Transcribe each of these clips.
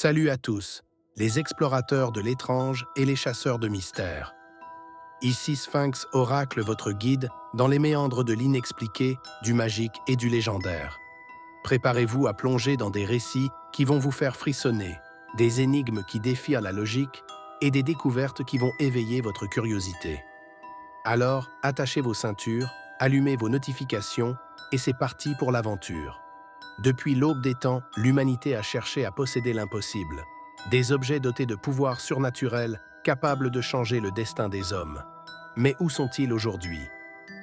Salut à tous, les explorateurs de l'étrange et les chasseurs de mystères. Ici Sphinx Oracle, votre guide, dans les méandres de l'inexpliqué, du magique et du légendaire. Préparez-vous à plonger dans des récits qui vont vous faire frissonner, des énigmes qui défient la logique et des découvertes qui vont éveiller votre curiosité. Alors, attachez vos ceintures, allumez vos notifications et c'est parti pour l'aventure. Depuis l'aube des temps, l'humanité a cherché à posséder l'impossible. Des objets dotés de pouvoirs surnaturels, capables de changer le destin des hommes. Mais où sont-ils aujourd'hui?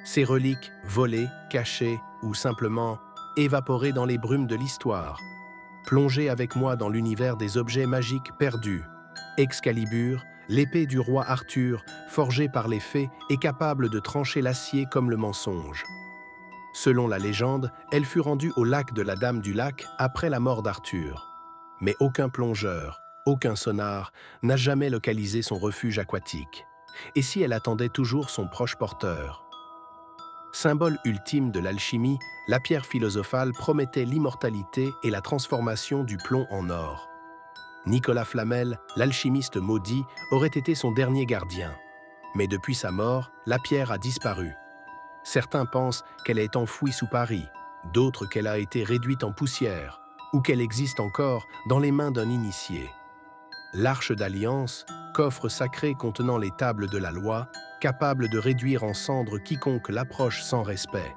Ces reliques, volées, cachées ou simplement évaporées dans les brumes de l'histoire. Plongez avec moi dans l'univers des objets magiques perdus. Excalibur, l'épée du roi Arthur, forgée par les fées et capable de trancher l'acier comme le mensonge. Selon la légende, elle fut rendue au lac de la Dame du Lac après la mort d'Arthur. Mais aucun plongeur, aucun sonar n'a jamais localisé son refuge aquatique. Et si elle attendait toujours son proche porteur? Symbole ultime de l'alchimie, la pierre philosophale promettait l'immortalité et la transformation du plomb en or. Nicolas Flamel, l'alchimiste maudit, aurait été son dernier gardien. Mais depuis sa mort, la pierre a disparu. Certains pensent qu'elle est enfouie sous Paris, d'autres qu'elle a été réduite en poussière, ou qu'elle existe encore dans les mains d'un initié. L'Arche d'Alliance, coffre sacré contenant les tables de la loi, capable de réduire en cendres quiconque l'approche sans respect.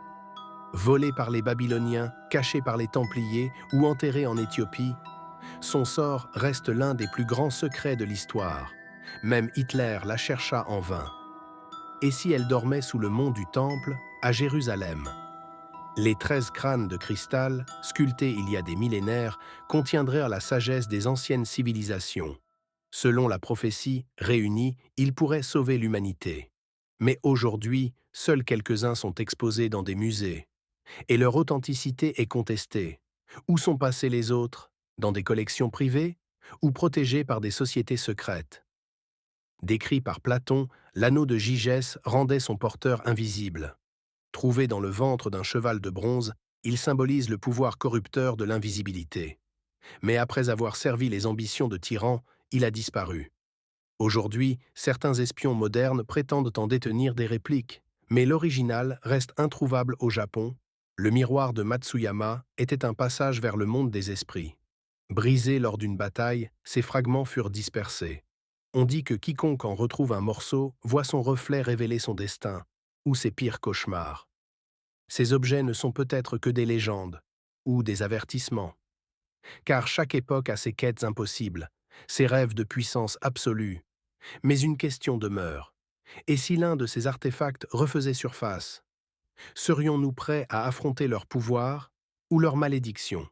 Volée par les Babyloniens, cachée par les Templiers ou enterrée en Éthiopie, son sort reste l'un des plus grands secrets de l'histoire. Même Hitler la chercha en vain. Et si elle dormait sous le mont du Temple, à Jérusalem? Les 13 crânes de cristal, sculptés il y a des millénaires, contiendraient la sagesse des anciennes civilisations. Selon la prophétie, réunis, ils pourraient sauver l'humanité. Mais aujourd'hui, seuls quelques-uns sont exposés dans des musées. Et leur authenticité est contestée. Où sont passés les autres? Dans des collections privées? Ou protégés par des sociétés secrètes? Décrit par Platon, l'anneau de Gygès rendait son porteur invisible. Trouvé dans le ventre d'un cheval de bronze, il symbolise le pouvoir corrupteur de l'invisibilité. Mais après avoir servi les ambitions de tyrans, il a disparu. Aujourd'hui, certains espions modernes prétendent en détenir des répliques, mais l'original reste introuvable au Japon. Le miroir de Matsuyama était un passage vers le monde des esprits. Brisé lors d'une bataille, ces fragments furent dispersés. On dit que quiconque en retrouve un morceau voit son reflet révéler son destin, ou ses pires cauchemars. Ces objets ne sont peut-être que des légendes, ou des avertissements. Car chaque époque a ses quêtes impossibles, ses rêves de puissance absolue. Mais une question demeure. Et si l'un de ces artefacts refaisait surface? Serions-nous prêts à affronter leur pouvoir ou leur malédiction?